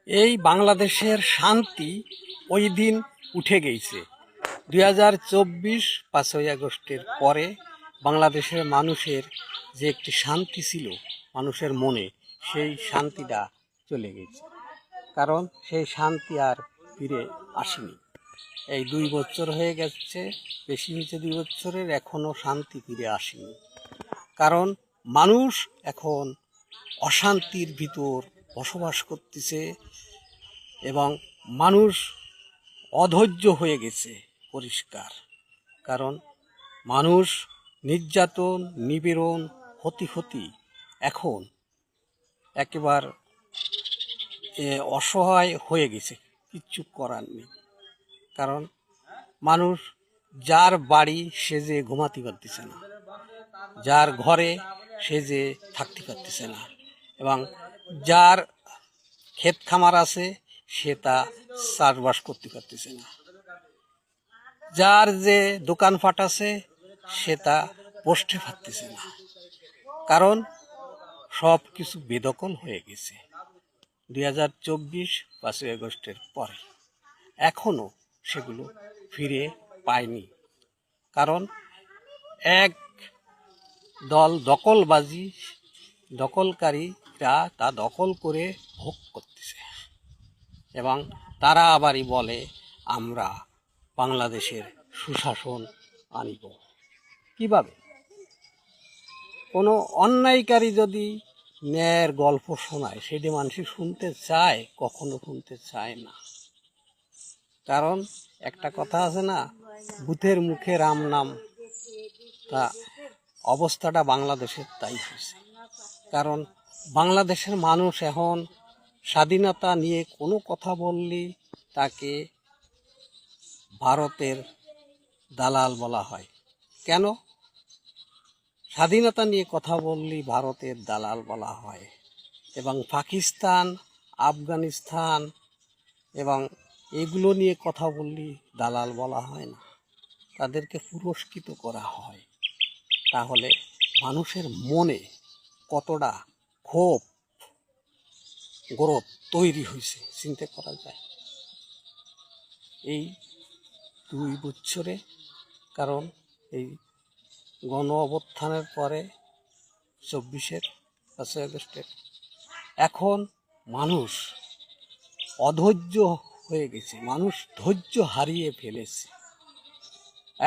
এই বাংলাদেশের শান্তি ওই দিন উঠে গেছে। 2024 5ই আগস্টের পরে বাংলাদেশের মানুষের যে একটি শান্তি ছিল মানুষের মনে, সেই শান্তিটা চলে গেছে। কারণ সেই শান্তি আর ফিরে আসেনি। এই 2 বছর হয়ে গেছে, বেশি হয়েছে 2 বছরের, এখনও শান্তি ফিরে আসেনি। কারণ মানুষ এখন অশান্তির ভিতর বসবাস করতেছে এবং মানুষ অধৈর্য হয়ে গেছে পরিষ্কার। কারণ মানুষ নির্যাতন নিপীড়ন হতি এখন একেবারে অসহায় হয়ে গেছে, কিচ্ছু করার নেই। কারণ মানুষ যার বাড়ি সে যে ঘুমাতে পারতেছে না, যার ঘরে সে যে থাকতে পারতেছে না, এবং যার ক্ষেত খামার আছে সে তা চাষবাস করতে পারতেছে না, যার যে দোকানপাট আছে সে তা বসতে পারতেছে না। কারণ সব কিছু বেদখল হয়ে গেছে 2024 5ই আগস্টের পরে। এখনও সেগুলো ফিরে পায়নি। কারণ এক দল দখলকারীরা তা দখল করে ভোগ করতেছে এবং তারা আবারই বলে আমরা বাংলাদেশের সুশাসন আনিব। কিভাবে? কোনো অন্যায়কারী যদি ন্যায়ের গল্প শোনায় সেটি মানুষ শুনতে চায়? কখনো শুনতে চায় না। কারণ একটা কথা আছে না, ভূতের মুখে রাম নাম, তা অবস্থাটা বাংলাদেশের তাই হয়েছে। কারণ বাংলাদেশের মানুষ এখন স্বাধীনতা নিয়ে কোনো কথা বললে তাকে ভারতের দালাল বলা হয়। কেন? স্বাধীনতা নিয়ে কথা বললেই ভারতের দালাল বলা হয়, এবং পাকিস্তান, আফগানিস্তান এবং এগুলো নিয়ে কথা বললেই দালাল বলা হয় না, তাদেরকে পুরস্কৃত করা হয়। তাহলে মানুষের মনে কতটা ক্ষোভ গৌরব তৈরি হয়েছে চিন্তা করা যায় এই 2 বছরে। কারণ এই গণ অভ্যুত্থানের পরে 5ই আগস্টের এখন মানুষ অধৈর্য হয়ে গেছে, মানুষ ধৈর্য হারিয়ে ফেলেছে।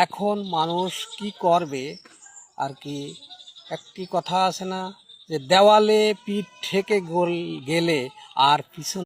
এখন মানুষ কি করবে আর কি? একটি কথা আছে না যে দেওয়ালে পিঠ ঠেকে গেলে আর পিছন